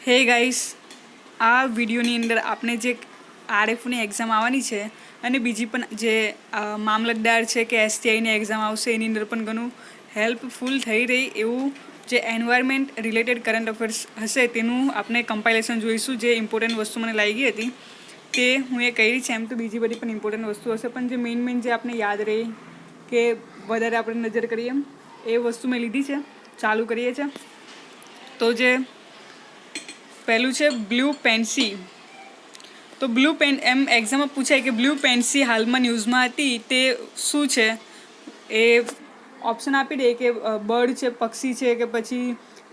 હે ગાઈસ, આ વિડીયોની અંદર આપણે જે આરએફની એક્ઝામ આવવાની છે અને બીજી પણ જે મામલતદાર છે કે એસટીઆઈની એક્ઝામ આવશે એની અંદર પણ ઘણું હેલ્પફુલ થઈ રહી એવું જે એન્વાયરમેન્ટ રિલેટેડ કરંટ અફેર્સ હશે તેનું આપણે કમ્પાઇલેશન જોઈશું. જે ઇમ્પોર્ટન્ટ વસ્તુ મને લાગી હતી તે હું એ કરી છે. એમ તો બીજી બધી પણ ઇમ્પોર્ટન્ટ વસ્તુ હશે, પણ જે મેઇન જે આપણે યાદ રહી કે વધારે આપણે નજર કરીએ એ વસ્તુ મેં લીધી છે. ચાલુ કરીએ છીએ. તો જે પહેલું છે બ્લુ પેન્સી. તો બ્લુ પેન એમ એક્ઝામમાં પૂછાય કે બ્લુ પેન્સી હાલમાં ન્યૂઝમાં હતી તે શું છે. એ ઓપ્શન આપી દે કે બર્ડ છે, પક્ષી છે, કે પછી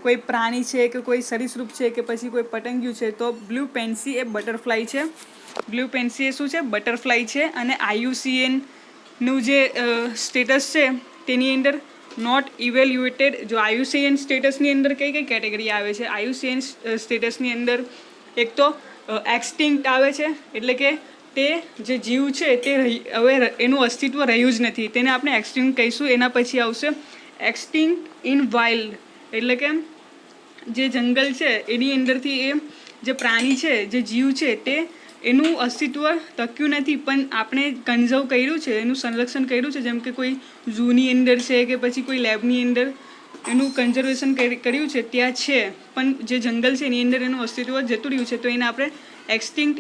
કોઈ પ્રાણી છે, કે કોઈ સરીસૃપ છે, કે પછી કોઈ પતંગિયું છે. તો બ્લુ પેન્સી એ બટરફ્લાય છે. બ્લુ પેન્સી એ શું છે? બટરફ્લાય છે. અને આયુસીએનનું જે સ્ટેટસ છે તેની અંદર નોટ ઇવેલ્યુએટેડ. જો આયુસીએન સ્ટેટસની અંદર કઈ કઈ કેટેગરી આવે છે? આયુસીએન સ્ટેટસની અંદર એક તો એક્સટિંક્ટ આવે છે, એટલે કે તે જે જીવ છે તે હવે એનું અસ્તિત્વ રહ્યું જ નથી, તેને આપણે એક્સટિંક્ટ કહીશું. એના પછી આવશે એક્સટિંક્ટ ઇન વાઇલ્ડ, એટલે કે જે જંગલ છે એની અંદરથી એ જે પ્રાણી છે, જે જીવ છે, તે એનું અસ્તિત્વ ટક્યું નથી પણ આપણે કન્ઝર્વ કર્યું છે, એનું સંરક્ષણ કર્યું છે. જેમ કે કોઈ ઝૂની અંદર છે કે પછી કોઈ લેબની અંદર એનું કન્ઝર્વેશન કર્યું છે, ત્યાં છે, પણ જે જંગલ છે એની અંદર એનું અસ્તિત્વ જતું રહ્યું છે, તો એને આપણે એક્સટિંક્ટ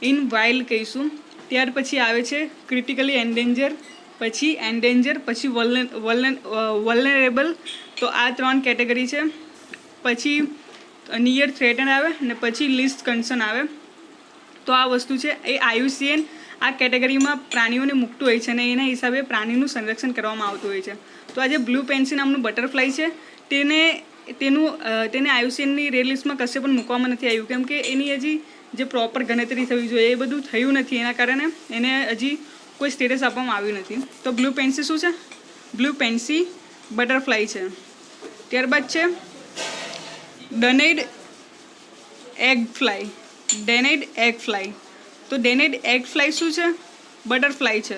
ઇન વાઇલ્ડ કહીશું. ત્યાર પછી આવે છે ક્રિટિકલી એન્ડેન્જર, પછી એન્ડેન્જર, પછી વલ્નરેબલ. તો આ 3 કેટેગરી છે. પછી નિયર થ્રેટન આવે અને પછી લિસ્ટ કન્સર્ન આવે. તો આ વસ્તુ છે એ આયુસીએન આ કેટેગરીમાં પ્રાણીઓને મૂકતું હોય છે અને એના હિસાબે પ્રાણીનું સંરક્ષણ કરવામાં આવતું હોય છે. તો આ જે બ્લુ પેન્સી નામનું બટરફ્લાય છે તેને આયુસીએનની રેડ લિસ્ટમાં કશે પણ મૂકવામાં નથી આવ્યું, કેમ કે એની હજી જે પ્રોપર ગણતરી થવી જોઈએ એ બધું થયું નથી. એના કારણે એને હજી કોઈ સ્ટેટસ આપવામાં આવ્યું નથી. તો બ્લુ પેન્સી શું છે? બ્લુ પેન્સી બટરફ્લાય છે. ત્યારબાદ છે Danaid eggfly. Danaid eggfly. તો ડેનેડ એગ ફ્લાય શું છે? બટરફ્લાય છે.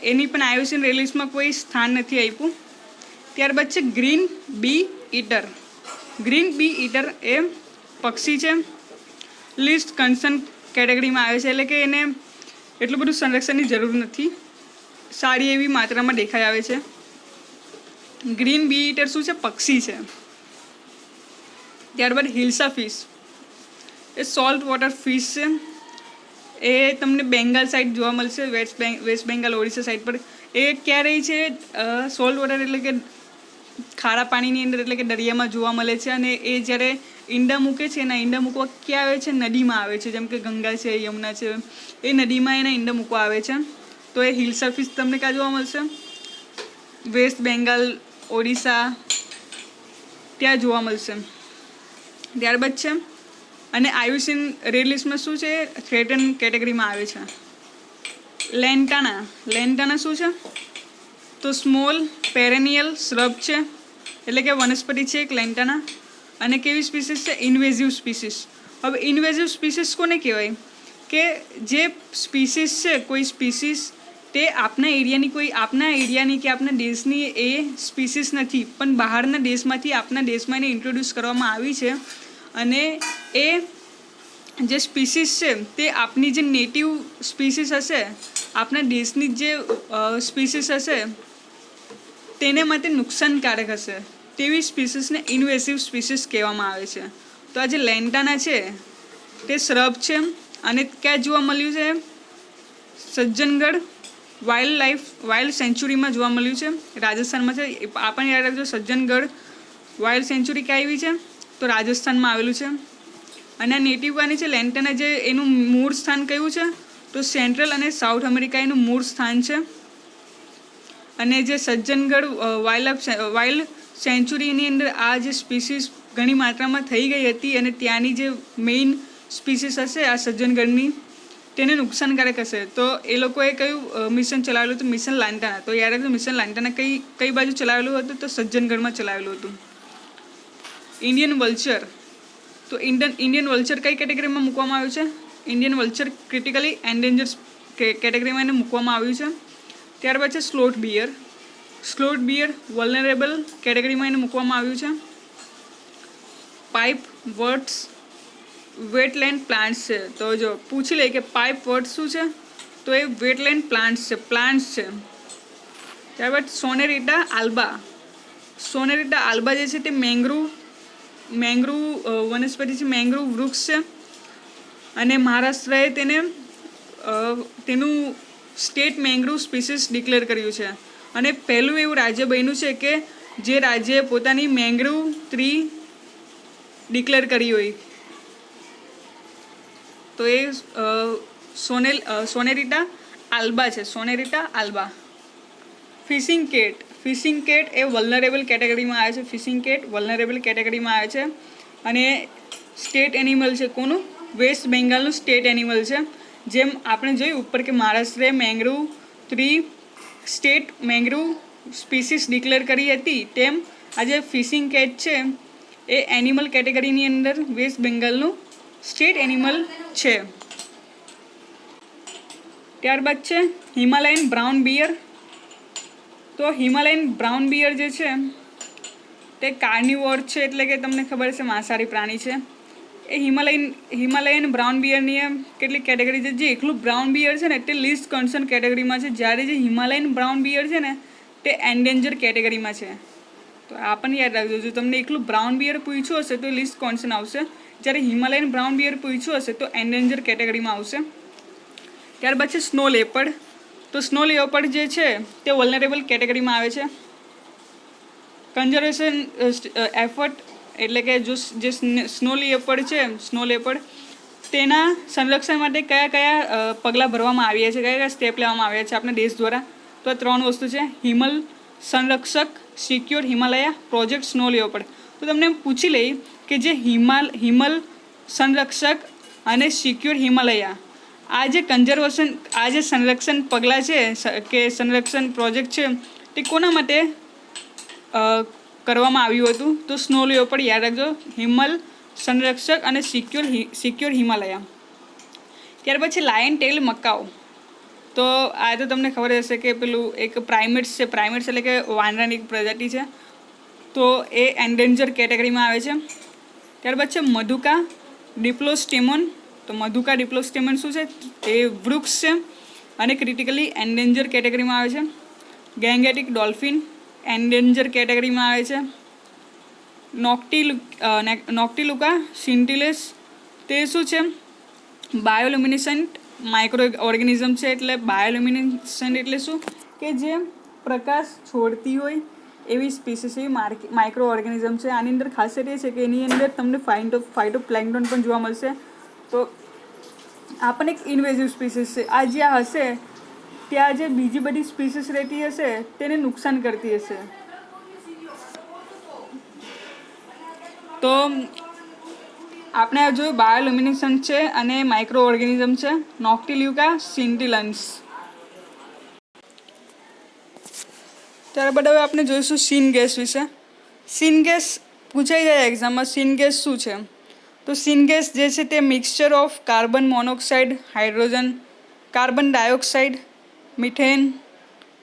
એની પણ આયુસીએન રેડ લિસ્ટમાં કોઈ સ્થાન નથી આપ્યું. ત્યારબાદ છે ગ્રીન બી ઈટર. ગ્રીન બી ઈટર એ પક્ષી છે. લિસ્ટ કન્સર્ન કેટેગરીમાં આવે છે, એટલે કે એને એટલું બધું સંરક્ષણની જરૂર નથી, સારી એવી માત્રામાં દેખાઈ આવે છે. ગ્રીન બી ઈટર શું છે? પક્ષી છે. ત્યારબાદ હિલ્સા ફિશ એ સોલ્ટ વોટર ફિશ છે. એ તમને બેંગાલ સાઈડ જોવા મળશે, વેસ્ટ બેંગાલ, ઓડિશા સાઈડ પર. એ ક્યાં રહી છે? સોલ્ટ વોટર એટલે કે ખારા પાણીની અંદર, એટલે કે દરિયામાં જોવા મળે છે. અને એ જ્યારે ઈંડા મૂકે છે, એના ઈંડા મૂકવા ક્યાં આવે છે? નદીમાં આવે છે. જેમ કે ગંગા છે, યમુના છે, એ નદીમાં એના ઈંડા મૂકવા આવે છે. તો એ હિલ્સા ફિશ તમને ક્યાં જોવા મળશે? વેસ્ટ બેંગાલ, ઓડિશા, ત્યાં જોવા મળશે. ત્યારબાદ છે અને આયુસીએન રેડ લિસ્ટમાં શું છે? થ્રેટન કેટેગરીમાં આવે છે. લેન્ટાના. લેન્ટાના શું છે? તો સ્મોલ પેરેનિયલ શ્રબ છે, એટલે કે વનસ્પતિ છે એક લેન્ટાના. અને કેવી સ્પીસીસ છે? Invasive species. હવે ઇન્વેઝિવ સ્પીસીસ કોને કહેવાય? કે જે સ્પીસીસ છે, કોઈ સ્પીસીસ તે આપના એરિયાની કે આપના દેશની એ સ્પીસીસ નથી, પણ બહારના દેશમાંથી આપના દેશમાં એને ઇન્ટ્રોડ્યુસ કરવામાં આવી છે. અને એ જે સ્પીસીસ છે તે આપની જે નેટિવ સ્પીસીસ હશે, આપણા દેશની જે સ્પીસીસ હશે તેને માટે નુકસાનકારક હશે, તેવી સ્પીસીસને ઇન્વેસિવ સ્પીસીસ કહેવામાં આવે છે. તો આ જે લેન્ટાના છે તે શ્રબ છે. અને ક્યાં જોવા મળ્યું છે? સજ્જનગઢ વાઇલ્ડ સેન્ચુરીમાં જોવા મળ્યું છે, રાજસ્થાનમાં છે. આપણને યાદ રાખજો, સજ્જનગઢ વાઇલ્ડ સેન્ચુરી ક્યાં આવી છે? તો રાજસ્થાનમાં આવેલું છે. અને આ નેટિવ કાની છે લેન્ટાના, જે એનું મૂળ સ્થાન કયું છે? તો સેન્ટ્રલ અને સાઉથ અમેરિકા એનું મૂળ સ્થાન છે. અને જે સજ્જનગઢ વાઇલ્ડ સેન્ચુરીની અંદર આ જે સ્પીસીસ ઘણી માત્રામાં થઈ ગઈ હતી અને ત્યાંની જે મેઇન સ્પીસીસ હશે આ સજ્જનગઢની, તેને નુકસાનકારક હશે. તો એ લોકોએ કયું મિશન ચલાવેલું હતું? મિશન લાન્ટાના. તો યાદ રાખજો, મિશન લાન્ટાના કઈ બાજુ ચલાવેલું હતું? તો સજ્જનગઢમાં ચલાવેલું હતું. Indian vulture. તો ઇન્ડિયન વલ્ચર કઈ કેટેગરીમાં મૂકવામાં આવ્યું છે? ઇન્ડિયન વલ્ચર ક્રિટિકલી એન્ડેન્જર કેટેગરીમાં એને મૂકવામાં આવ્યું છે. ત્યારબાદ છે sloth bear. Sloth bear vulnerable કેટેગરીમાં એને મૂકવામાં આવ્યું છે. પાઇપ વર્ડ્સ વેટલેન્ડ પ્લાન્ટ્સ છે. તો જો પૂછી લે કે પાઇપ વર્ડ શું છે, તો એ વેટલેન્ડ પ્લાન્ટ્સ છે. ત્યારબાદ સોનેરિટા આલ્બા જે છે તે મેંગ્રુવ વનસ્પતિ છે, મેંગ્રુવ વૃક્ષ છે. અને મહારાષ્ટ્રએ તેનું સ્ટેટ મેંગ્રુવ સ્પીસીસ ડિક્લેર કર્યું છે. અને પહેલું એવું રાજ્ય બન્યું છે કે જે રાજ્યએ પોતાની મેંગ્રુવ ટ્રી ડિક્લેર કરી હોય. તો એ સોનેરિટા આલ્બા. ફિશિંગ કેટ એ વલ્નરેબલ કેટેગરીમાં આવે છે. અને સ્ટેટ એનિમલ છે કોનું? વેસ્ટ બેંગાલનું સ્ટેટ એનિમલ છે. જેમ આપણે જોયું ઉપર કે મહારાષ્ટ્રએ mangrove tree state mangrove species declare કરી હતી, તેમ આજે ફિશિંગ કેટ છે એ એનિમલ કેટેગરીની અંદર વેસ્ટ બેંગાલનું સ્ટેટ એનિમલ છે. ત્યારબાદ છે હિમાલયન બ્રાઉન બિયર. તો હિમાલયન બ્રાઉન બિયર જે છે તે કાર્નિવોર છે, એટલે કે તમને ખબર છે માંસાહારી પ્રાણી છે. એ હિમાલયન બ્રાઉન બિયરની કેટલીક કેટેગરી છે. જે એકલું બ્રાઉન બિયર છે ને તે લીસ્ટ કન્સર્ન કેટેગરીમાં છે, જ્યારે જે હિમાલયન બ્રાઉન બિયર છે ને તે એન્ડેન્જર કેટેગરીમાં છે. તો આ પણ યાદ રાખજો. જો તમને એકલું બ્રાઉન બિયર પૂછ્યું હશે તો લીસ્ટ કન્સર્ન આવશે, જ્યારે હિમાલયન બ્રાઉન બિયર પૂછ્યું હશે તો એન્ડેન્જર કેટેગરીમાં આવશે. ત્યારબાદ છે સ્નો લેપર્ડ. તો સ્નો લેપર્ડ જે છે તે વલ્નરેબલ કેટેગરીમાં આવે છે. કન્ઝર્વેશન એફર્ટ એટલે કે જે સ્નો લેપર્ડ તેના સંરક્ષણ માટે કયા પગલાં ભરવામાં આવ્યા છે, કયા સ્ટેપ લેવામાં આવ્યા છે આપણા દેશ દ્વારા? તો આ 3 વસ્તુ છે: હિમલ સંરક્ષક, secure Himalaya, project snow leopard. તો તમને પૂછી લઈ કે જે હિમલ સંરક્ષક અને સિક્યોર હિમાલયા, આ જે સંરક્ષણ પગલાં છે કે સંરક્ષણ પ્રોજેક્ટ છે તે કોના માટે કરવામાં આવ્યું હતું? તો સ્નો લેપર્ડ યાદ રાખજો, હિમલ સંરક્ષક અને સિક્યોર હિમાલયા. ત્યાર પછી લાયન ટેલ મકાઉ. તો આ તો તમને ખબર હશે કે પેલું એક પ્રાઇમેટ્સ એટલે કે વાંદરાની એક પ્રજાતિ છે. તો એ એન્ડેન્જર કેટેગરીમાં આવે છે. ત્યારબાદ છે મધુકા ડિપ્લોસ્ટેમોન. તો મધુકા ડિપ્લોસ્ટેમોન શું છે? એ વૃક્ષ છે અને ક્રિટિકલી એન્ડેન્જર કેટેગરીમાં આવે છે. ગેંગેટિક ડોલ્ફિન એન્ડેન્જર કેટેગરીમાં આવે છે. નોક્ટિલુકા સિન્ટિલેસ, તે શું છે? બાયોલ્યુમિનેસન્ટ માઇક્રો ઓર્ગેનિઝમ છે. એટલે બાયોલ્યુમિનેસન્ટ એટલે શું? કે જે પ્રકાશ છોડતી હોય એવી સ્પીસીસ, એવી માઇક્રો ઓર્ગેનિઝમ છે. આની અંદર ખાસિયત એ છે કે એની અંદર તમને ફાઇટોપ્લેન્ક્ટન પણ જોવા મળશે. તો આ પણ એક ઇન્વેઝિવ સ્પીસીસ છે. આ જ્યાં હશે ત્યાં જે બીજી બધી સ્પીસીસ રહેતી હશે તેને નુકસાન કરતી હશે. તો આપણે આ જોયું બાયોલ્યુમિનેસન્ટ છે અને માઇક્રો ઓર્ગેનિઝમ છે. નોક્ટિલ્યુકા સિન્ટિલન્સ. ત્યારબાદ હવે આપણે જોઈશું સીન ગેસ વિશે. સીન ગેસ પૂછાઈ જાય એક્ઝામમાં. સીન ગેસ શું છે? તો સીન ગેસ જે છે તે mixture of carbon monoxide, hydrogen, carbon dioxide, methane,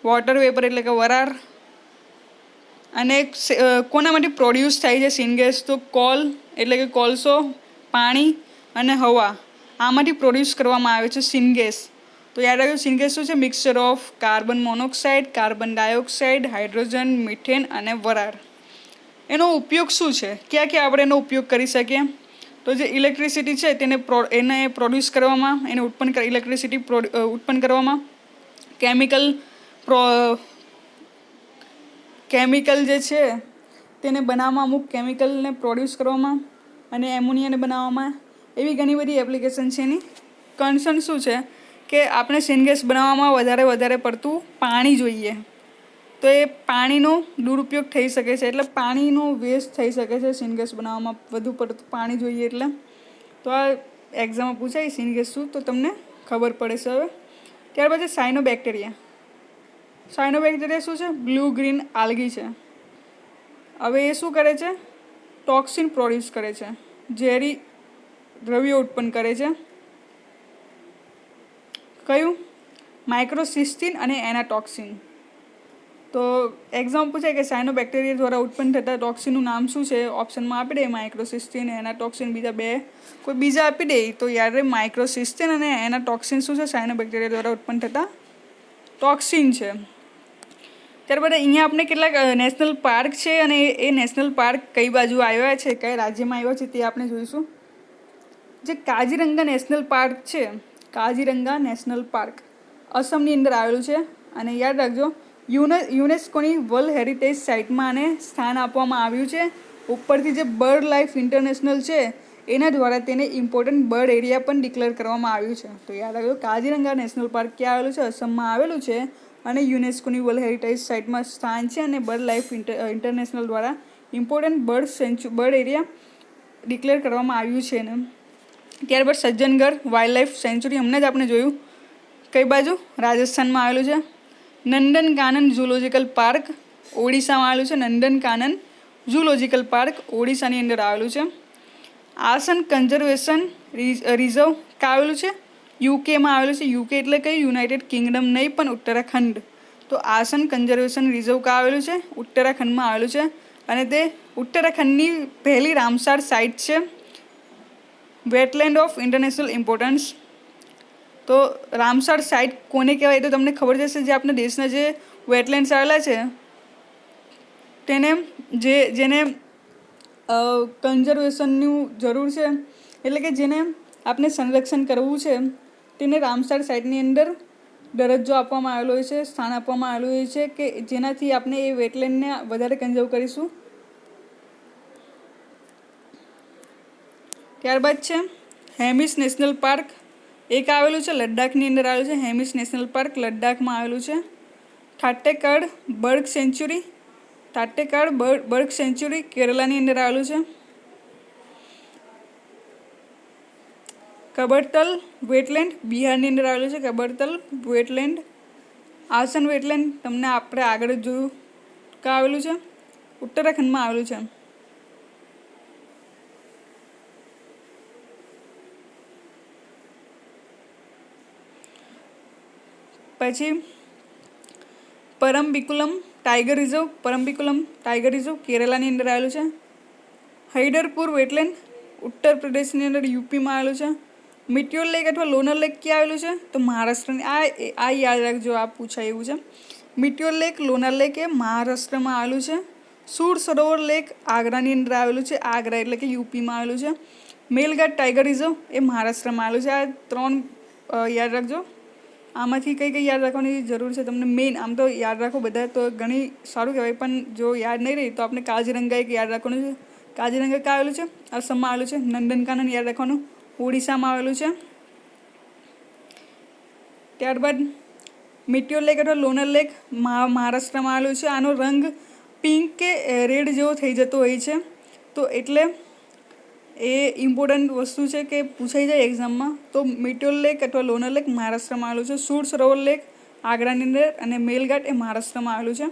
water vapour એટલે કે વરાળ અને કોનામાંથી પ્રોડ્યુસ થાય છે સીન ગેસ? તો કોલ એટલે કે કોલસો, પાણી અને હવા, આમાંથી પ્રોડ્યુસ કરવામાં આવે છે સીન ગેસ. તો યાદ રાખજો, સીન ગેસ શું છે? Mixture of carbon monoxide, carbon dioxide, hydrogen, methane અને વરાળ. એનો ઉપયોગ શું છે? ક્યાં આપણે એનો ઉપયોગ કરી શકીએ? તો જે ઇલેક્ટ્રિસિટી છે એને પ્રોડ્યુસ કરવામાં, ઇલેક્ટ્રિસિટી ઉત્પન્ન કરવામાં, કેમિકલ જે છે તેને બનાવવામાં, અમુક કેમિકલને પ્રોડ્યુસ કરવામાં અને એમોનિયાને બનાવવામાં, એવી ઘણી બધી એપ્લિકેશન છે. એની કન્સર્ન શું છે કે આપણે સીન ગેસ બનાવવામાં વધારે પડતું પાણી જોઈએ. તો એ પાણીનો દુરુપયોગ થઈ શકે છે, એટલે પાણીનો વેસ્ટ થઈ શકે છે સીન ગેસ બનાવવામાં વધુ પડતું પાણી જોઈએ એટલે. તો આ એક્ઝામમાં પૂછાય સીન ગેસ શું, તો તમને ખબર પડે છે હવે. ત્યારબાદ સાયનોબેક્ટેરિયા શું છે? બ્લુ ગ્રીન આલ્ગી છે. હવે એ શું કરે છે? ટોક્સિન પ્રોડ્યુસ કરે છે, ઝેરી દ્રવ્યો ઉત્પન્ન કરે છે. કયું? માઇક્રોસિસ્ટિન અને એનાટોક્સિન. તો એક્ઝામ પૂછાય કે સાયનોબેક્ટેરિયા દ્વારા ઉત્પન્ન થતા ટોક્સિનનું નામ શું છે, ઓપ્શનમાં આપી દે માઇક્રોસિસ્ટિન, એના ટોક્સિન, બીજા બે કોઈ બીજા આપી દે તો યાદ રહે માઇક્રોસિસ્ટિન અને એના ટોક્સિન શું છે, સાયનોબેક્ટેરિયા દ્વારા ઉત્પન્ન થતા ટોક્સિન છે. ત્યારબાદ અહીંયા આપણે કેટલાક નેશનલ પાર્ક છે અને એ નેશનલ પાર્ક કઈ બાજુ આવ્યા છે, કયા રાજ્યમાં આવ્યા છે તે આપણે જોઈશું. જે કાજીરંગા નેશનલ પાર્ક છે, કાજીરંગા નેશનલ પાર્ક અસમની અંદર આવેલું છે અને યાદ રાખજો યુનેસ્કોની વર્લ્ડ હેરિટેજ સાઇટમાં આને સ્થાન આપવામાં આવ્યું છે. ઉપરથી જે બર્ડ લાઈફ ઇન્ટરનેશનલ છે એના દ્વારા તેને ઇમ્પોર્ટન્ટ બર્ડ એરિયા પણ ડિક્લેર કરવામાં આવ્યું છે. તો યાદ રાખજો કાજીરંગા નેશનલ પાર્ક ક્યાં આવેલું છે, અસમમાં આવેલું છે અને યુનેસ્કોની વર્લ્ડ હેરિટેજ સાઇટમાં સ્થાન છે અને બર્ડ લાઈફ ઇન્ટરનેશનલ દ્વારા ઇમ્પોર્ટન્ટ બર્ડ એરિયા ડિક્લેર કરવામાં આવ્યું છે ને. ત્યારબાદ સજ્જનગઢ વાઇલ્ડ લાઈફ સેન્ચુરી હમણાં જ આપણે જોયું, કઈ બાજુ, રાજસ્થાનમાં આવેલું છે. નંદનકાનન ઝૂલોજિકલ પાર્ક ઓડિશામાં આવેલું છે. નંદનકાનન ઝૂલોજિકલ પાર્ક ઓડિશાની અંદર આવેલું છે. આસન કન્ઝર્વેશન રિઝર્વ ક્યાં આવેલું છે, યુકેમાં આવેલું છે. યુકે એટલે કઈ, યુનાઇટેડ કિંગડમ નહીં પણ ઉત્તરાખંડ. તો આસન કન્ઝર્વેશન રિઝર્વ ક્યાં આવેલું છે, ઉત્તરાખંડમાં આવેલું છે અને તે ઉત્તરાખંડની પહેલી રામસાર સાઇટ છે. Wetland of international importance. તો રામસર સાઇટ કોને કહેવાય તો તમને ખબર જશે, જે આપણા દેશના જે વેટલેન્ડ્સ આવેલા છે તેને જેને કન્ઝર્વેશનનું જરૂર છે, એટલે કે જેને આપણે સંરક્ષણ કરવું છે તેને રામસર સાઇટની અંદર દરજ્જો આપવામાં આવેલો હોય છે, સ્થાન આપવામાં આવેલું હોય છે કે જેનાથી આપણે એ વેટલેન્ડને વધારે કન્ઝર્વ કરીશું. ત્યારબાદ છે હેમિસ નેશનલ પાર્ક, એક આવેલું છે લદ્દાખની અંદર આવેલું છે. હેમિસ નેશનલ પાર્ક લદ્દાખમાં આવેલું છે. થાટ્ટેકાડ બર્ડ સેન્ચુરી, થાટ્ટેકાડ બર્ડ સેન્ચુરી કેરલાની અંદર આવેલું છે. કબરતલ વેટલેન્ડ બિહારની અંદર આવેલું છે. કબરતલ વેટલેન્ડ. આસન વેટલેન્ડ તમને આપણે આગળ જ જોયું ક્યાં આવેલું છે, ઉત્તરાખંડમાં આવેલું છે. પછી Parambikulam tiger reserve, Parambikulam tiger reserve કેરલાની અંદર આવેલું છે. હૈદરપુર વેટલેન્ડ ઉત્તર પ્રદેશની અંદર યુપીમાં આવેલું છે. મિટિયોર લેક અથવા લોનર લેક ક્યાં આવેલું છે, તો મહારાષ્ટ્રની. આ યાદ રાખજો, આ પૂછાય એવું છે. મિટિયોર લેક, લોનર લેક એ મહારાષ્ટ્રમાં આવેલું છે. સુર સરોવર લેક આગ્રાની અંદર આવેલું છે. આગ્રા એટલે કે યુપીમાં આવેલું છે. મેલઘાટ ટાઈગર રિઝર્વ એ મહારાષ્ટ્રમાં આવેલું છે. આ ત્રણ યાદ રાખજો. આમાંથી કઈ કઈ યાદ રાખવાની જરૂર છે તમને, મેઇન આમ તો યાદ રાખો બધા તો ઘણી સારું કહેવાય, પણ જો યાદ નહીં રહી તો આપણે કાજીરંગા એક યાદ રાખવાનું છે. કાજીરંગા ક્યાં આવેલું છે, આસામમાં આવેલું છે. નંદનકાનન યાદ રાખવાનું, ઓડિશામાં આવેલું છે. ત્યારબાદ મિટિયોર લેક અથવા લોનર લેક મહારાષ્ટ્રમાં આવેલું છે. આનો રંગ પિંક કે રેડ જેવો થઈ જતો હોય છે, તો એટલે એ ઇમ્પોર્ટન્ટ વસ્તુ છે કે પૂછાઈ જાય એક્ઝામમાં. તો મિટિયોર લેક અથવા લોનર લેક મહારાષ્ટ્રમાં આવેલું છે. સુર સરોવર લેક આગ્રાની અંદર અને મેલઘાટ એ મહારાષ્ટ્રમાં આવેલું છે.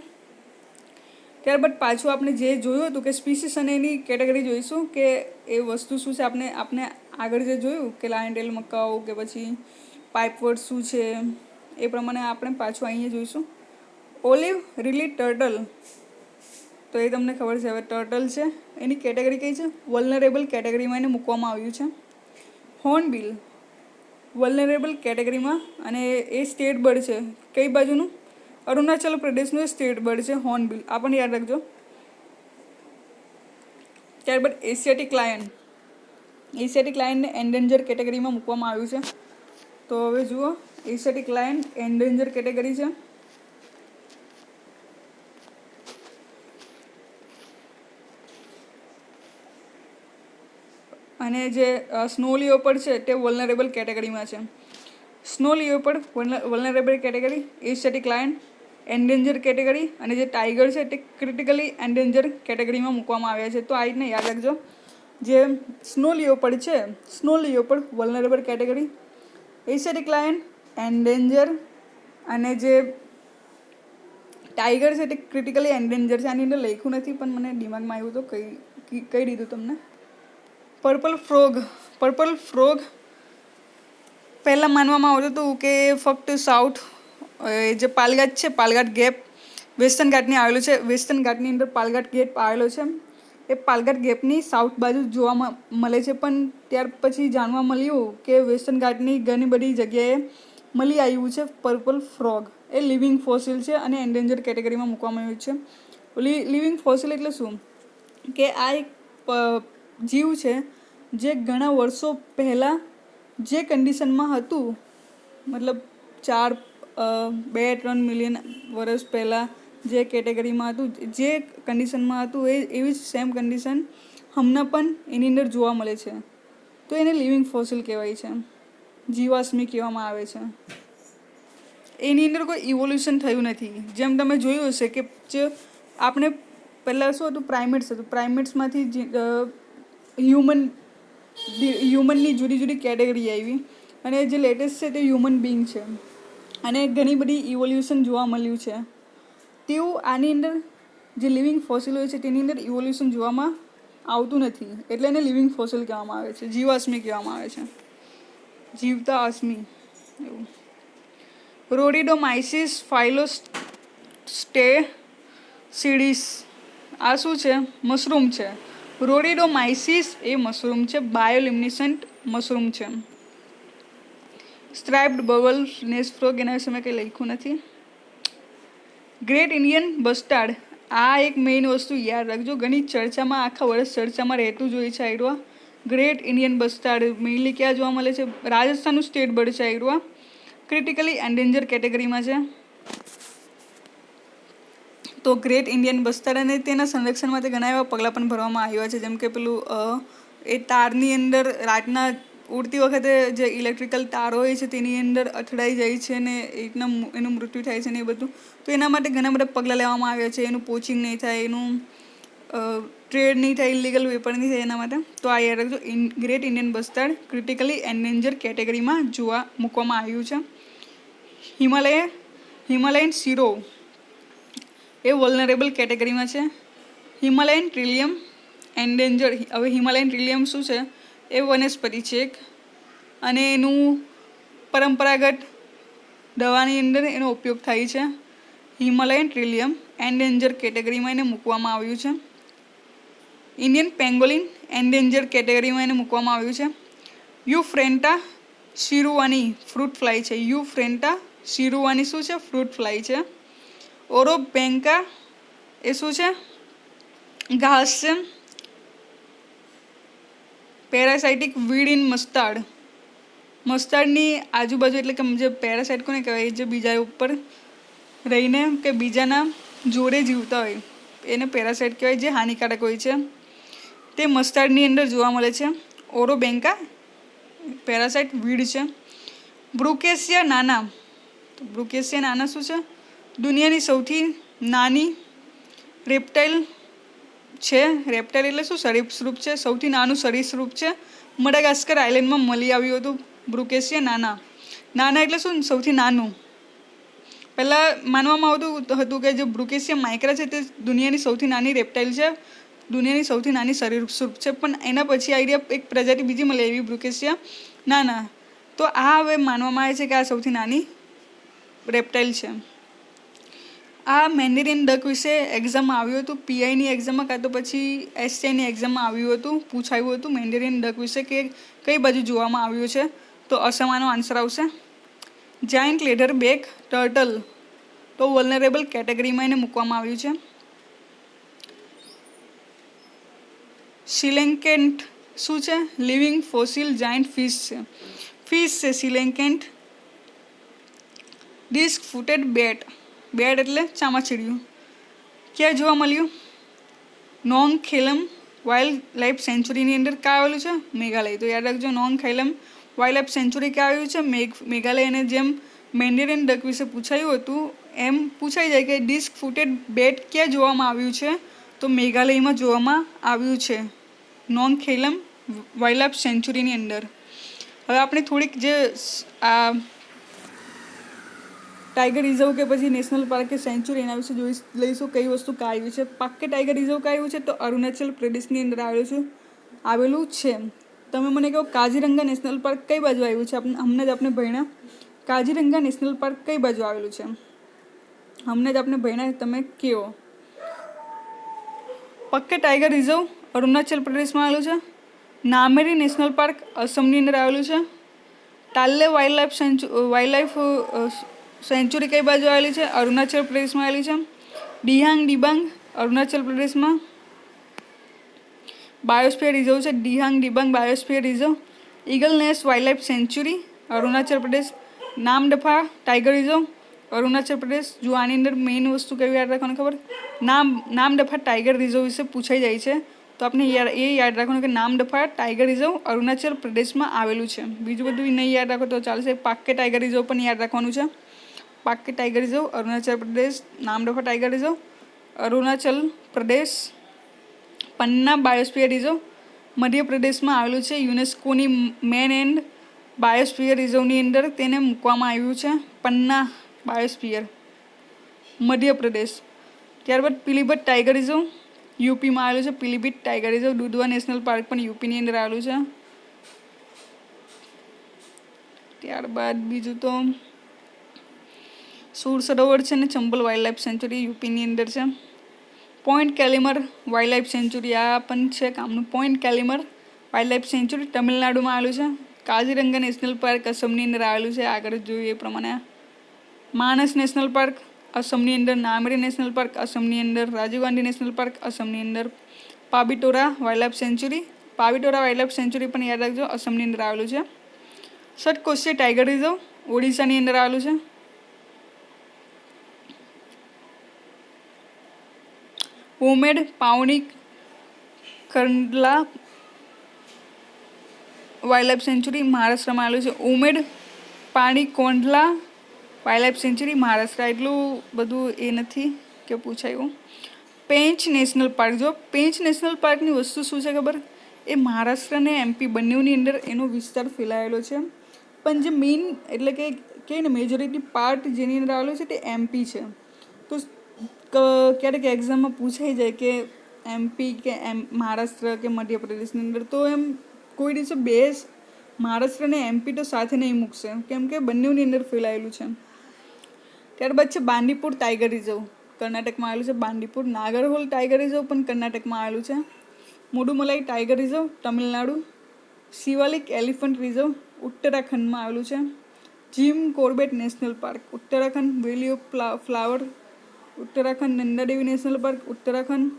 ત્યારબાદ પાછું આપણે જે જોયું હતું કે સ્પીસીસ અને એની કેટેગરી જોઈશું કે એ વસ્તુ શું છે. આપણે આગળ જે જોયું કે લાયન ટેલ મકાઉ કે પછી પાઇપવર્ડ શું છે એ પ્રમાણે આપણે પાછું અહીંયા જોઈશું. ઓલિવ રીલી ટર્ટલ, તો એ તમને ખબર છે હવે ટર્ટલ છે, એની કેટેગરી કઈ છે, વલ્નરેબલ કેટેગરીમાં એને મૂકવામાં આવ્યું છે. હોર્નબિલ વલ્નરેબલ કેટેગરીમાં, અને એ સ્ટેટ બર્ડ છે કઈ બાજુનું, અરુણાચલ પ્રદેશનું સ્ટેટ બર્ડ છે હોર્નબિલ, આ પણ યાદ રાખજો. ત્યારબાદ એશિયાટિક લાયન, એશિયાટિક લાયનને એન્ડેન્જર કેટેગરીમાં મૂકવામાં આવ્યું છે. તો હવે જુઓ એશિયાટિક લાયન એન્ડેન્જર કેટેગરી છે. અને જે સ્નો લિયોપર્ડ છે તે વલ્નરેબલ કેટેગરીમાં છે. Snow leopard vulnerable category, Asiatic lion endanger category, અને જે ટાઈગર છે તે ક્રિટિકલી એન્ડેન્જર કેટેગરીમાં મૂકવામાં આવ્યા છે. તો આ રીતને યાદ રાખજો. જે સ્નો લિયોપર્ડ છે, snow leopard vulnerable category, Asiatic lion endanger, અને જે ટાઈગર છે તે ક્રિટિકલી એન્ડેન્જર છે. આની અંદર લખ્યું નથી પણ મને દિમાગમાં આવ્યું તો કહી દીધું તમને. પર્પલ ફ્રોગ, પર્પલ ફ્રોગ પહેલાં માનવામાં આવતું હતું કે ફક્ત સાઉથ જે પાલઘાટ છે, પાલઘાટ ગેપ વેસ્ટર્ન ઘાટની આવેલું છે. વેસ્ટર્ન ઘાટની અંદર પાલઘાટ ગેપ આવેલો છે. એ પાલઘાટ ગેપની સાઉથ બાજુ જોવા મળે છે. પણ ત્યાર પછી જાણવા મળ્યું કે વેસ્ટર્ન ઘાટની ઘણી બધી જગ્યાએ મળી આવ્યું છે પર્પલ ફ્રોગ. એ લિવિંગ ફોસિલ છે અને એન્ડેન્જર કેટેગરીમાં મૂકવામાં આવ્યું છે. લિવિંગ ફોસિલ એટલે શું કે આ એક જીવ છે જે ઘણા વર્ષો પહેલાં જે કન્ડિશનમાં હતું, મતલબ 2-3 મિલિયન વર્ષ પહેલાં જે કેટેગરીમાં હતું, જે કન્ડિશનમાં હતું, એવી જ સેમ કન્ડિશન હમણાં પણ એની અંદર જોવા મળે છે. તો એને લિવિંગ ફોસિલ કહેવાય છે, જીવાશ્મી કહેવામાં આવે છે. એની અંદર કોઈ ઇવોલ્યુશન થયું નથી. જેમ તમે જોયું હશે કે જે આપણે પહેલાં શું હતું, પ્રાઇમેટ્સ હતું. પ્રાઇમેટ્સમાંથી હ્યુમનની જુદી જુદી કેટેગરી આવી અને જે લેટેસ્ટ છે તે હ્યુમન બિંગ છે અને ઘણી બધી ઇવોલ્યુશન જોવા મળ્યું છે. તેવું આની અંદર જે લિવિંગ ફોસિલ હોય છે તેની અંદર ઇવોલ્યુશન જોવામાં આવતું નથી, એટલે એને લિવિંગ ફોસિલ કહેવામાં આવે છે, જીવાશ્મી કહેવામાં આવે છે, જીવતા અશ્મી એવું. રોડિડોમાઇસિસ ફાઇલોસ્ટેસિડિસ આ શું છે? મશરૂમ છે. રોડિડોમાઇસિસ એ મશરૂમ છે, બાયોલિમિનેસન્ટ મશરૂમ છે. સ્ટ્રાઇપ્ડ બગલ નેસ્ટ ફ્રોગ એના વિશે મેં કંઈ લખ્યું નથી. ગ્રેટ ઇન્ડિયન બસ્ટાર્ડ આ એક મેઇન વસ્તુ યાદ રાખજો, ઘણી ચર્ચામાં, આખા વર્ષ ચર્ચામાં રહેતું જ હોય છે. આયરવા ગ્રેટ ઇન્ડિયન બસ્ટાર્ડ મેઇનલી ક્યાં જોવા મળે છે? રાજસ્થાનનું સ્ટેટ બર્ડ છે. આયરવા ક્રિટિકલી એન્ડેન્જર કેટેગરીમાં છે. તો ગ્રેટ ઇન્ડિયન બસ્ટાર્ડ અને તેના સંરક્ષણ માટે ઘણા એવા પગલાં પણ ભરવામાં આવ્યા છે, જેમ કે પેલું એ તારની અંદર રાતના ઉડતી વખતે જે ઇલેક્ટ્રિકલ તારો હોય છે તેની અંદર અથડાઈ જાય છે ને એકના એનું મૃત્યુ થાય છે ને એ બધું. તો એના માટે ઘણા બધા પગલાં લેવામાં આવ્યા છે. એનું પોચિંગ નહીં થાય, એનું ટ્રેડ નહીં થાય, ઇલીગલ વેપાર નહીં થાય, એના માટે. તો આ યાદ રાખજો, ગ્રેટ ઇન્ડિયન બસ્ટાર્ડ ક્રિટિકલી એન્ડેન્જર કેટેગરીમાં મૂકવામાં આવ્યું છે. હિમાલયન શીરો એ વલ્નરેબલ કેટેગરીમાં છે. હિમાલયન ટ્રિલિયમ એન્ડેન્જર. હવે હિમાલયન ટ્રિલિયમ શું છે? એ વનસ્પતિ છે એક, અને એનું પરંપરાગત દવાની અંદર એનો ઉપયોગ થાય છે. હિમાલયન ટ્રિલિયમ એન્ડેન્જર કેટેગરીમાં એને મૂકવામાં આવ્યું છે. ઇન્ડિયન પેંગોલિન એન્ડેન્જર કેટેગરીમાં એને મૂકવામાં આવ્યું છે. યુફ્રેન્ટા શિરુવાની ફ્રૂટ ફ્લાય છે. યુફ્રેન્ટા શિરુવાની શું છે? ફ્રૂટ ફ્લાય છે. ઓરોબેન્કા એ શું છે? ઘાસ છે. પેરાસાઇટિક વીડ ઇન મસ્ટાર્ડ. મસ્ટાર્ડની આજુબાજુ, એટલે કે જે પેરાસાઇટ કોને કહેવાય? જે બીજા ઉપર રહીને કે બીજાના જોડે જીવતા હોય એને પેરાસાઇટ કહેવાય, જે હાનિકારક હોય છે. તે મસ્ટાર્ડની અંદર જોવા મળે છે. ઓરોબેન્કા પેરાસાઇટ વીડ છે. બ્રુકેશિયા નાના. બ્રુકેશિયા નાના શું છે? દુનિયાની સૌથી નાની રેપ્ટાઇલ છે. રેપ્ટાઇલ એટલે શું? સરીસૃપ છે. સૌથી નાનું સરીસૃપ છે. મડાગાસ્કર આઇલેન્ડમાં મળી આવ્યું હતું બ્રુકેશિયા નાના. નાના એટલે શું? સૌથી નાનું. પહેલાં માનવામાં આવતું હતું કે જે બ્રુકેશિયા માઇક્રા છે તે દુનિયાની સૌથી નાની રેપ્ટાઇલ છે, દુનિયાની સૌથી નાની સરીસૃપ છે. પણ એના પછી આઈડિયા એક પ્રજાતિ બીજી મળી આવી, બ્રુકેશિયા નાના. તો આ હવે માનવામાં આવે છે કે આ સૌથી નાની રેપ્ટાઇલ છે. આ મેન્ડેરિયન ડક વિશે એક્ઝામમાં આવ્યું હતું, પીઆઈની એક્ઝામમાં કાં તો પછી એસટીઆઈની એક્ઝામમાં આવ્યું હતું, પૂછાયું હતું મેન્ડેરિયન ડક વિશે કે કઈ બાજુ જોવામાં આવ્યું છે. તો અસમાનો આન્સર આવશે. જાયન્ટ લેધર બેક ટર્ટલ તો વલ્નરેબલ કેટેગરીમાં એને મૂકવામાં આવ્યું છે. સિલેન્કેન્ટ શું છે? લિવિંગ ફોસિલ જાયન્ટ ફિશ છે. ફિશ છે સિલેન્કેન્ટ. ડિસ્ક ફૂટેડ બેટ. બેટ એટલે ચામાચીડિયું. ક્યાં જોવા મળ્યું? નોંગ ખેલમ વાઇલ્ડ લાઈફ સેન્ચુરીની અંદર ક્યાં આવેલું છે? મેઘાલય. તો યાદ રાખજો, નોંગ ખેલમ વાઇલ્ડ લાઈફ સેન્ચુરી ક્યાં આવ્યું છે? મેઘાલય. અને જેમ મેન્ડેરિયન ડક વિશે પૂછાયું હતું એમ પૂછાઈ જાય કે ડિસ્ક ફૂટેડ બેટ ક્યાં જોવામાં આવ્યું છે? તો મેઘાલયમાં જોવામાં આવ્યું છે, નોંગ ખેલમ વાઇલ્ડ લાઈફ સેન્ચુરીની અંદર. હવે આપણે થોડીક જે આ ટાઈગર રિઝર્વ કે પછી નેશનલ પાર્ક કે સેન્ચુરી એના વિશે જોઈ લઈશું કઈ વસ્તુ ક્યાં આવ્યું છે. પાક્કે ટાઈગર રિઝર્વ ક્યાં આવ્યું છે? તો અરુણાચલ પ્રદેશની અંદર આવેલું છે. તમે મને કહો કાઝીરંગા નેશનલ પાર્ક કઈ બાજુ આવ્યું છે? હમણાં જ આપણે ભણ્યા. કાઝીરંગા નેશનલ પાર્ક કઈ બાજુ આવેલું છે? हमने ज आपने भण्या तमे कहो। पक्के टाइगर रिजर्व अरुणाचल प्रदेश में आवेलू है। नामेरी नेशनल पार्क असमनी अंदर आवेलू है। टाल्ले वाइल्ड लाइफ सेंचुरी कई बाजू आवेली है? अरुणाचल प्रदेश में आवेली है। डिहांग डिबांग अरुणाचल प्रदेश में बायोस्फीयर रिजर्व है। Dihang Dibang biosphere reserve. Eagle nest wildlife sanctuary Arunachal Pradesh. Namdapha tiger reserve Arunachal Pradesh. जो आनी अंदर मेन वस्तु कई याद रखवानी खबर, नामदफा टाइगर रिजर्व विषे पूछाई जाए छे, तो आपने ये याद रखवानुं कि नामदफा टाइगर रिजर्व अरुणाचल प्रदेश में आवेलू है। बीजू बधुं नहीं याद रखो तो चालशे। पाक्के टाइगर रिजर्व पण याद रखवानुं छे। Pakke tiger reserve Arunachal Pradesh. Namdapha tiger reserve Arunachal प्रदेश। पन्ना बायोस्फीयर रिजर्व मध्य प्रदेश में आवेलू है। यूनेस्कोनी मेन एंड बायोस्फीयर रिजर्वनी अंदर तेने मूकवामां आव्युं छे। पन्ना बायोस्फीयर मध्य प्रदेश। त्यारबाद पीलीभीत टाइगर रिजर्व यूपी में आवेलू है। Pilibhit tiger reserve. Dudhwa national park पण यूपी अंदर आवेलू है। त्यारबाद बीजू तो सूर सरोवर है ने Chambal wildlife sanctuary UP अंदर है। Point Calimere wildlife sanctuary आ पण छे कामनु। Point Calimere wildlife sanctuary Tamil Nadu में आवेलू है। काजीरंगा नेशनल पार्क असमनी अंदर आवेलू है। आगळ जोईए प्रमाणे मानस नेशनल पार्क असमनी अंदर। नामेरी नेशनल पार्क असमनी अंदर। राजीव गांधी नेशनल पार्क असमनी अंदर। Pobitora wildlife sanctuary. Pobitora wildlife sanctuary पण याद रखजो असमनी अंदर आवेलू है। सटकोशी टाइगर रिजर्व ओडिशानी अंदर आवेलू है। उमेड पावनी Kandla wild life sanctuary Maharashtra में आवेलू है। उमेड पाणी कोंडला वाइल्ड लाइफ सेंचुरी महाराष्ट्र। एटलू बधु ए नथी के पूछायुं। पेंच नेशनल पार्क। जो पेंच नेशनल पार्क नी वस्तु शुं छे खबर? ए महाराष्ट्र ने एमपी बंनेवनी अंदर एनो विस्तार फैलायेलो छे, पण जे मेन एटले के मेजोरिटी पार्ट जेनी अंदर आवेलो छे ते एमपी छे। तो क्यारेक एक्जाम में पूछाई जाए कि एमपी के महाराष्ट्र के मध्य प्रदेश अंदर, तो एम कोई दिवसे बेस महाराष्ट्र ने एमपी तो साथे नहीं मूकशे, केम के बंनेवनी अंदर फैलायेलू छे। त्यारबाद छे बांदीपुर टाइगर रिजर्व कर्नाटक में आवेलू है। बांदीपुर। नागरहोल टाइगर रिजर्व पण कर्नाटक में आवेलू है। Mudumalai tiger reserve Tamil Nadu. Shivalik elephant reserve Uttarakhand में आवेलू है। Jim Corbett national park Uttarakhand. Valley of flower Uttarakhand. Nanda Devi national park Uttarakhand.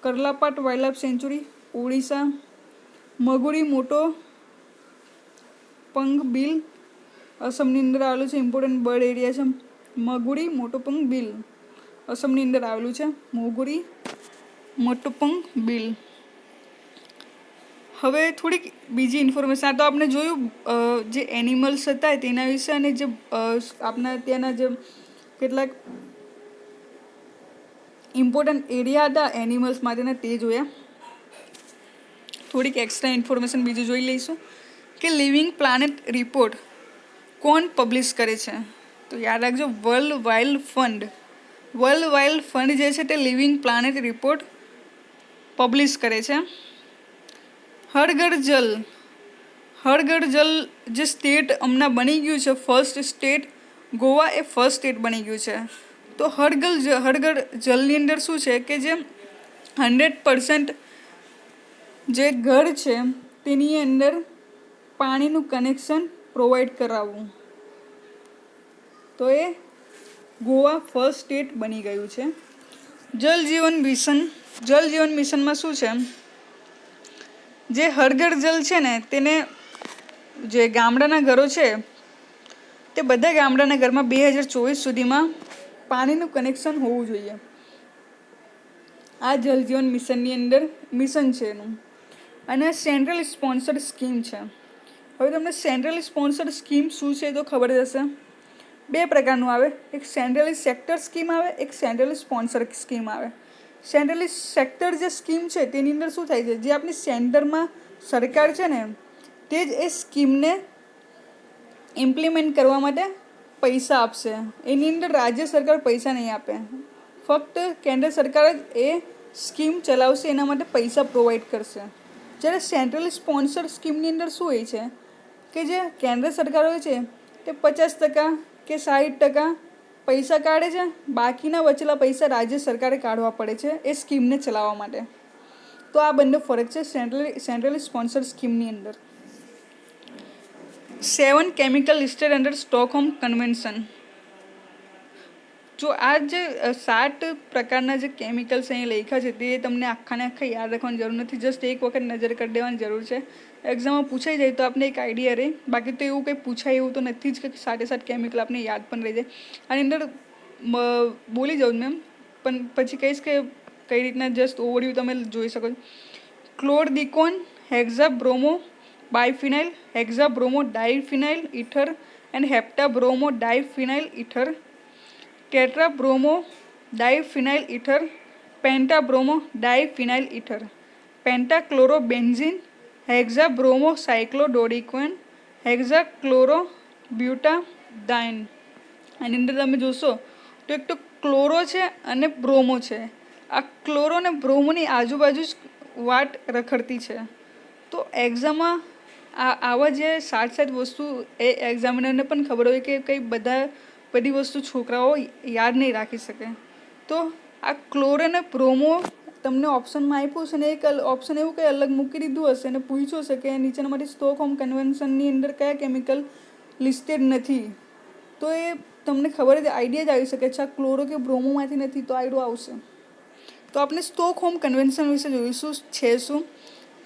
Karlapat wildlife sanctuary Odisha. Maguri Motapung Beel असमनी अंदर आवेलू है। इम्पोर्टન્ટ बर्ड एरिया है मगुरी मोटोपंग बिल असमनी अंदर आवेलू है। मोगुरी मोटोपंग बिल। हवे थोड़ी बीजी इन्फॉर्मेशन आ तो आपने जोयुं जे एनिमल्स हता तेना विषे अने जे आपना त्याना जे केटलाक इम्पोर्टન્ટ एरिया हता एनिमल्स माटेना ते जोया। थोड़ी एक्स्ट्रा इन्फॉर्मेशन बीजू जोई लईशुं कि लिविंग प्लानेट रिपोर्ट कोण पब्लिश करे छे? तो याद रखजो world wild fund. World wild fund जे छे ते लिविंग प्लानेट रिपोर्ट पब्लिश करे छे। हर घर जल जे स्टेट हमણાં बनी गयुं छे फर्स्ट स्टेट गोवा ए फर्स्ट स्टेट बनी गयुं छे। तो हर घर जलनी अंदर शुं छे कि जे 100% जे घर छे तेनी अंदर पाणीनुं कनेक्शन प्रोवाइड करावવું, तो ये गोवा फर्स्ट स्टेट बनी गयुं छे। जल जीवन मिशन में शुं छे? जे हर घर जल छे ने तेने जे गामडाना घरो छे ते बधा गामडाना घरमां 2024 सुधीमां पाणीनुं कनेक्शन होवुं जोईए। आ जल जीवन मिशननी अंदर मिशन छे एनुं अने सेंट्रल स्पोन्सर्ड स्कीम छे। हवे तमने सेंट्रल स्पोन्सर्ड स्कीम शुं छे तो खबर ज हशे। बे प्रकारनुं आवे, एक सेंट्रली सेक्टर स्कीम आवे, एक सेंट्रली स्पोन्सर स्कीम आवे। सेंट्रली सेक्टर जे स्कीम छे तेनी अंदर शुं थाय छे? जे आपणी सेंटरमां सरकार छे ने ते ज ए स्कीमने इम्प्लिमेंट करवा माटे पैसा आपशे। एनी अंदर राज्य सरकार पैसा नहीं आपे, फक्त केंद्र सरकार ज ए स्कीम चलावशे, एना माटे पैसा प्रोवाइड करशे। ज्यारे सेंट्रली स्पोन्सर स्कीमनी अंदर शुं होय छे कि जे केंद्र सरकार होय छे ते 50% के 60% પૈસા કાઢે છે, બાકીના બચેલા પૈસા રાજ્ય સરકારે કાઢવા પડે છે એ સ્કીમને ચલાવવા માટે. તો આ બંને ફરક છે સેન્ટ્રલી સ્પોન્સર્ડ સ્કીમની અંદર. 7 chemical listed under Stockholm convention. જો આ જે 7 પ્રકારના જે કેમિકલ્સ અહીં લખ્યા છે તે તમને આખા યાદ રાખવાની જરૂર નથી, જસ્ટ એક વખત નજર કરી દેવાની જરૂર છે. એક્ઝામમાં પૂછાઈ જાય તો આપણે એક આઈડિયા રહે, બાકી તો એવું કંઈ પૂછાય એવું તો નથી જ કે 7 કેમિકલ આપણે યાદ પણ રહી જાય. આની અંદર બોલી જાઉં મેમ, પણ પછી કહીશ કે કઈ રીતના જસ્ટ ઓવરવ્યૂ તમે જોઈ શકો છો. Chlordecone, hexabromobiphenyl, hexabromodiphenyl ether and heptabromodiphenyl ether, tetrabromodiphenyl ether, pentabromodiphenyl ether, pentachlorobenzene, hexabromocyclododecane, hexachlorobutadiene. આની અંદર તમે જોશો તો એક તો ક્લોરો છે અને બ્રોમો છે. આ ક્લોરો અને બ્રોમોની આજુબાજુ જ વાટ રખડતી છે. તો એક્ઝામમાં આવા જે 7 વસ્તુ એ એક્ઝામિનરને પણ ખબર હોય કે બધી વસ્તુ છોકરાઓ યાદ નહીં રાખી શકે. તો આ ક્લોરો અને બ્રોમો તમને ઓપ્શનમાં આપ્યું છે ને એક ઓપ્શન એવું કંઈ અલગ મૂકી દીધું હશે અને પૂછ્યું હશે કે નીચેનામાંથી સ્ટોકહોમ કન્વેન્શનની અંદર કયા કેમિકલ લિસ્ટેડ નથી, તો એ તમને ખબર જ આઈડિયા જ આવી શકે છે આ ક્લોરો કે બ્રોમોમાંથી નથી, તો આઈડિયો આવશે. તો આપણે સ્ટોકહોમ કન્વેન્શન વિશે જોઈશું છે શું.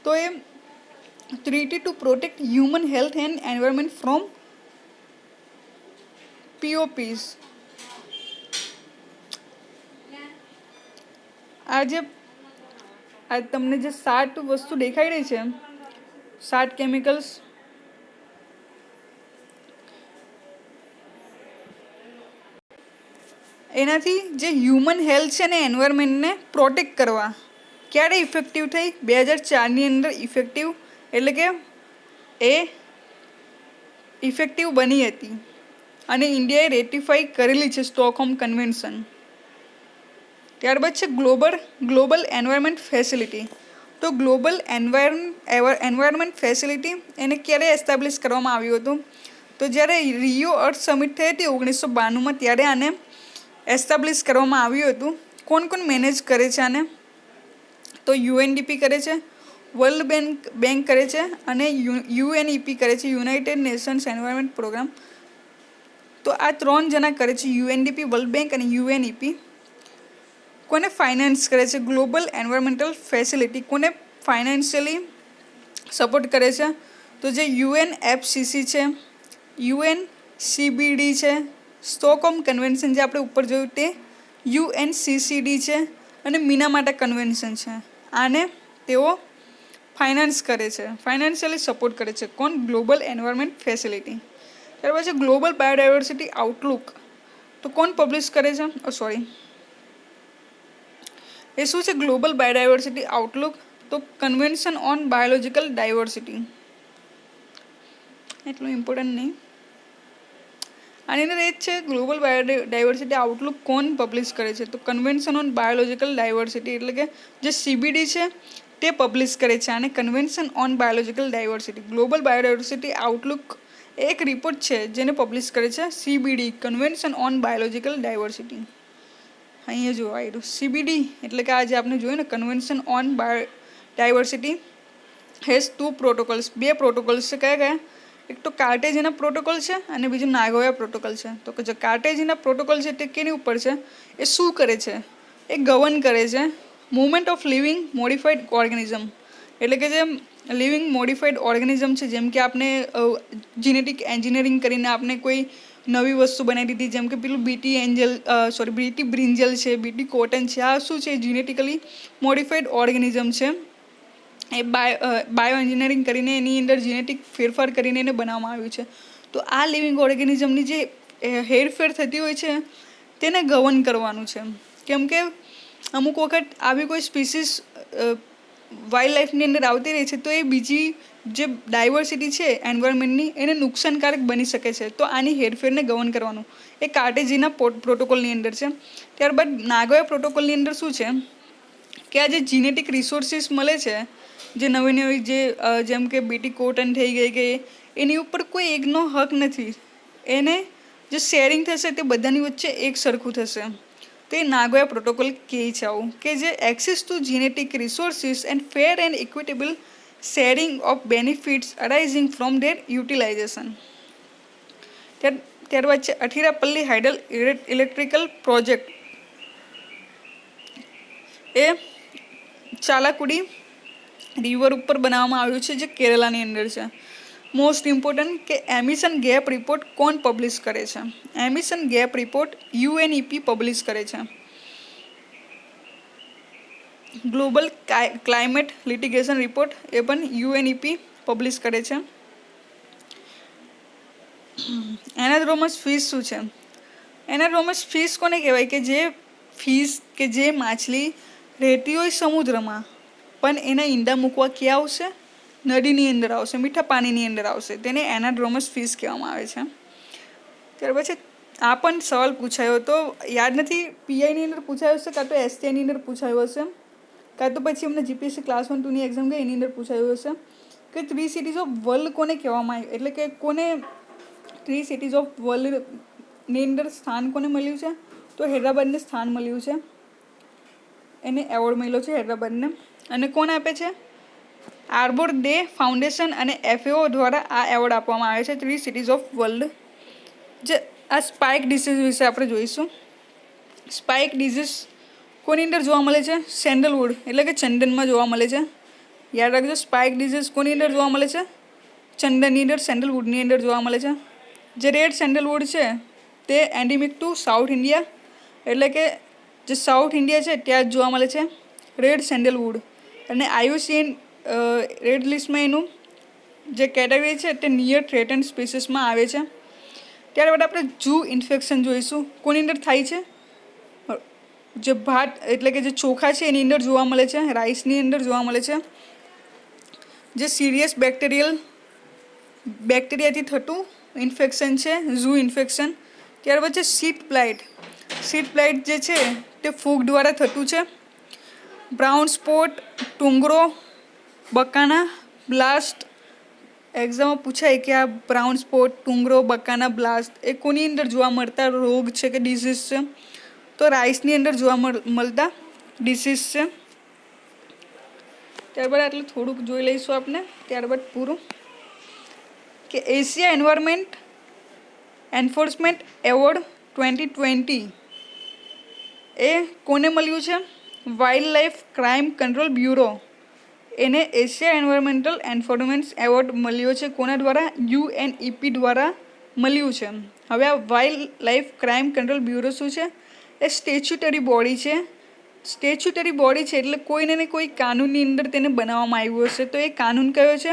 તો a treaty to protect human health and environment from POPs. આ તમને જે 7 વસ્તુ દેખાઈ રહી છે, 7 કેમિકલ્સ, એનાથી જે હ્યુમન હેલ્થ છે ને એન્વાયરમેન્ટને પ્રોટેક્ટ કરવા ક્યારે ઇફેક્ટિવ થઈ? 2004ની અંદર ઇફેક્ટિવ, એટલે કે એ ઇફેક્ટિવ બની હતી અને ઇન્ડિયાએ રેટિફાઈ કરેલી છે સ્ટોકહોમ કન્વેન્શન. ત્યારબાદ છે ગ્લોબલ એન્વાયરમેન્ટ ફેસિલિટી. તો ગ્લોબલ એન્વાયરમેન્ટ ફેસિલિટી એને ક્યારે એસ્ટાબ્લિશ કરવામાં આવ્યું હતું? તો જ્યારે રિયો અર્થ સમિટ થઈ હતી 1992માં, ત્યારે આને એસ્ટાબ્લિશ કરવામાં આવ્યું હતું. કોણ મેનેજ કરે છે આને? તો UNDP કરે છે, વર્લ્ડ બેંક કરે છે અને UNEP કરે છે, યુનાઇટેડ નેશન્સ એન્વાયરમેન્ટ પ્રોગ્રામ. તો આ 3 જણા કરે છે, UNDP, વર્લ્ડ બેંક અને UNEP. કોને ફાઇનાન્સ કરે છે? ગ્લોબલ એન્વાયરમેન્ટલ ફેસિલિટી કોને ફાઇનાન્શિયલી સપોર્ટ કરે છે? તો જે UNFCCC છે, UNCBD છે, સ્ટોકહોમ કન્વેન્શન જે આપણે ઉપર જોયું તે UNCCD છે અને મિનામાટા કન્વેન્શન છે. આને તેઓ ફાઇનાન્સ કરે છે, ફાઇનાન્શિયલી સપોર્ટ કરે છે. કોણ? Global environment facility. ત્યાર પછી ગ્લોબલ બાયોડાયવર્સિટી આઉટલુક. તો કોણ પબ્લિશ કરે છે? એ શું છે ગ્લોબલ બાયોડાયવર્સિટી આઉટલુક? તો કન્વેન્શન ઓન બાયોલોજિકલ ડાયવર્સિટી. એટલું ઇમ્પોર્ટન્ટ નહીં. આની અંદર એ જ છે ગ્લોબલ બાયોડાયવર્સિટી આઉટલુક કોણ પબ્લિશ કરે છે? તો કન્વેન્શન ઓન બાયોલોજિકલ ડાયવર્સિટી, એટલે કે જે CBD છે તે પબ્લિશ કરે છે. અને convention on biological diversity, global biodiversity Outlook એક રિપોર્ટ છે જેને પબ્લિશ કરે છે CBD, convention on biological diversity. અહીંયા જો આવ્યું CBD, એટલે કે આ જે આપણે જોયું ને convention on biodiversity has 2 protocols, 2 protocols છે. કયા? એક તો કાર્ટેજીના પ્રોટોકોલ છે અને બીજું નાગોયા પ્રોટોકોલ છે. તો જે કાર્ટેજીના પ્રોટોકોલ છે તે કેની ઉપર છે? એ શું કરે છે? એ ગવર્ન કરે છે movement of living modified organism, એટલે કે જે લિવિંગ મોડિફાઈડ ઓર્ગેનિઝમ છે, જેમ કે આપણે જીનેટિક એન્જિનિયરિંગ કરીને આપણે કોઈ નવી વસ્તુ બનાવી દીધી, જેમ કે પેલું બીટી બ્રિંજલ છે, બીટી કોટન છે. આ શું છે? જીનેટિકલી મોડિફાઈડ ઓર્ગેનિઝમ છે. એ બાયો એન્જિનિયરિંગ કરીને એની અંદર જીનેટિક ફેરફાર કરીને એને બનાવવામાં આવ્યું છે. તો આ લિવિંગ ઓર્ગેનિઝમની જે હેરફેર થતી હોય છે તેને ગવર્ન કરવાનું છે. કેમ કે અમુક વખત આવી કોઈ સ્પીસીસ વાઇલ્ડ લાઈફની અંદર આવતી રહી છે તો એ બીજી જે ડાયવર્સિટી છે એન્વાયરમેન્ટની એને નુકસાનકારક બની શકે છે. તો આની હેરફેરને ગવર્ન કરવાનું એ કાર્ટેજીના પ્રોટોકોલની અંદર છે. ત્યારબાદ નાગોયા પ્રોટોકોલની અંદર શું છે કે આ જે જીનેટિક રિસોર્સિસ મળે છે, જે નવી જેમ કે બીટી કોટન થઈ ગઈ કે એની ઉપર કોઈ એકનો હક નથી. એને જે શેરિંગ થશે તે બધાની વચ્ચે એક સરખું થશે. તે નાગોયા પ્રોટોકોલ કહે છે આવું, કે જે access to genetic resources and fair and equitable sharing of benefits arising from their utilisation. ત્યારબાદ છે અઠીરાપલ્લી હાઇડલ ઇલેક્ટ્રિકલ પ્રોજેક્ટ. એ ચાલાકુડી રિવર ઉપર બનાવવામાં આવ્યું છે, જે કેરલાની અંદર છે. મોસ્ટ ઇમ્પોર્ટન્ટ કે એમિશન ગેપ રિપોર્ટ કોણ પબ્લિશ કરે છે? Emission gap report UNEP publish કરે છે. ગ્લોબલ ક્લાઇમેટ લિટિગેશન રિપોર્ટ એ પણ યુએનઈપી પબ્લિશ કરે છે. એનાડ્રોમસ ફિશ શું છે? એનાડ્રોમસ ફિશ કોને કહેવાય? કે જે ફિશ કે જે માછલી રહેતી હોય સમુદ્રમાં, પણ એના ઈંડા મૂકવા ક્યાં આવશે? નદીની અંદર આવશે, મીઠા પાણીની અંદર આવશે. તેને એનાડ્રોમસ ફિશ કહેવામાં આવે છે. ત્યાર પછી આ પણ સવાલ પૂછાયો હતો, યાદ નથી, પીઆઈની અંદર પૂછાયો હશે, કાં તો એસટીઆઈની અંદર પૂછાયો હશે, કાં તો પછી અમને જીપીએસસી ક્લાસ 1-2ની એક્ઝામ ગઈ એની અંદર પૂછાયું હશે કે 3 સિટીઝ ઓફ વર્લ્ડ કોને કહેવામાં આવે, એટલે કે કોને 3 સિટીઝ ઓફ વર્લ્ડની અંદર સ્થાન કોને મળ્યું છે? તો હૈદરાબાદને સ્થાન મળ્યું છે. એને એવોર્ડ મળ્યો છે હૈદરાબાદને. અને કોણ આપે છે? આર્બોર ડે ફાઉન્ડેશન અને એફએઓ દ્વારા આ એવોર્ડ આપવામાં આવે છે 3 સિટીઝ ઓફ વર્લ્ડ. જે આ સ્પાઇક ડિસીઝ વિશે આપણે જોઈશું. સ્પાઇક ડિસીઝ કોની અંદર જોવા મળે છે? સેન્ડલવુડ એટલે કે ચંદનમાં જોવા મળે છે. યાદ રાખજો, સ્પાઇક ડિસીઝ કોની અંદર જોવા મળે છે? ચંદનની અંદર, સેન્ડલવુડની અંદર જોવા મળે છે. જે રેડ સેન્ડલવુડ છે તે એન્ડેમિક ટુ સાઉથ ઇન્ડિયા, એટલે કે જે સાઉથ ઇન્ડિયા છે ત્યાં જ જોવા મળે છે રેડ સેન્ડલવુડ. અને આઈયુસીએન રેડ લિસ્ટમાં એનું જે કેટેગરી છે તે નિયર થ્રેટન સ્પીસીસમાં આવે છે. ત્યારબાદ આપણે જૂ ઇન્ફેક્શન જોઈશું. કોની અંદર થાય છે? જે ભાત એટલે કે જે ચોખા છે એની અંદર જોવા મળે છે, રાઈસની અંદર જોવા મળે છે. જે સિરિયસ બેક્ટેરિયાથી થતું ઇન્ફેક્શન છે ઝૂ ઇન્ફેક્શન. ત્યારબાદ છે સીટ પ્લાઇટ. સીટ પ્લાઇટ જે છે તે ફૂગ દ્વારા થતું છે. Brown spot, tungro, bakanae blast. એક્ઝામમાં પૂછાય કે આ brown spot, tungro, bakanae blast એ કોની અંદર જોવા મળતા રોગ છે કે ડિસીઝ છે? તો રાઈસની અંદર જોવા મળતા ડિસીઝ છે. ત્યારબાદ આટલું થોડુંક જોઈ લઈશું આપણે, ત્યારબાદ પૂરું. કે એશિયા એન્વાયરમેન્ટ એન્ફોર્સમેન્ટ એવોર્ડ 2020 એ કોને મળ્યું છે? Wild life crime control bureau. એને એશિયા એન્વાયરમેન્ટલ એન્ફોર્સમેન્ટ એવોર્ડ મળ્યો છે. કોના દ્વારા? યુએનઈપી દ્વારા મળ્યું છે. હવે આ wild life crime control bureau શું છે? એ સ્ટેચ્યુટરી બોડી છે. સ્ટેચ્યુટરી બોડી છે એટલે કોઈને ને કોઈ કાનૂનની અંદર તેને બનાવવામાં આવ્યું હશે. તો એ કાનૂન કયો છે?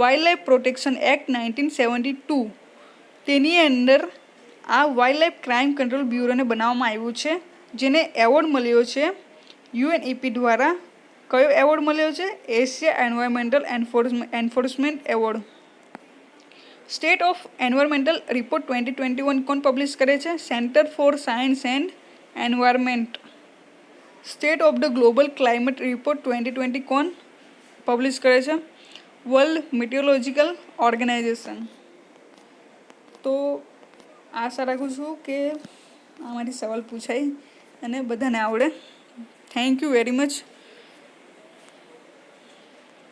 Wild life protection act 1972. તેની અંદર આ વાઇલ્ડ લાઈફ ક્રાઇમ કંટ્રોલ બ્યુરોને બનાવવામાં આવ્યું છે, જેને એવોર્ડ મળ્યો છે યુએનઈપી દ્વારા. કયો એવોર્ડ મળ્યો છે? Asia environmental enforcement award. State of environmental report 2021 કોણ પબ્લિશ કરે છે? Centre for science and environment. State of the global climate report 2020 કોણ પબ્લિશ કરે છે? World meteorological organisation. તો આશા રાખું છું કે આમાંથી સવાલ પૂછાય અને બધાને આવડે. Thank you very much.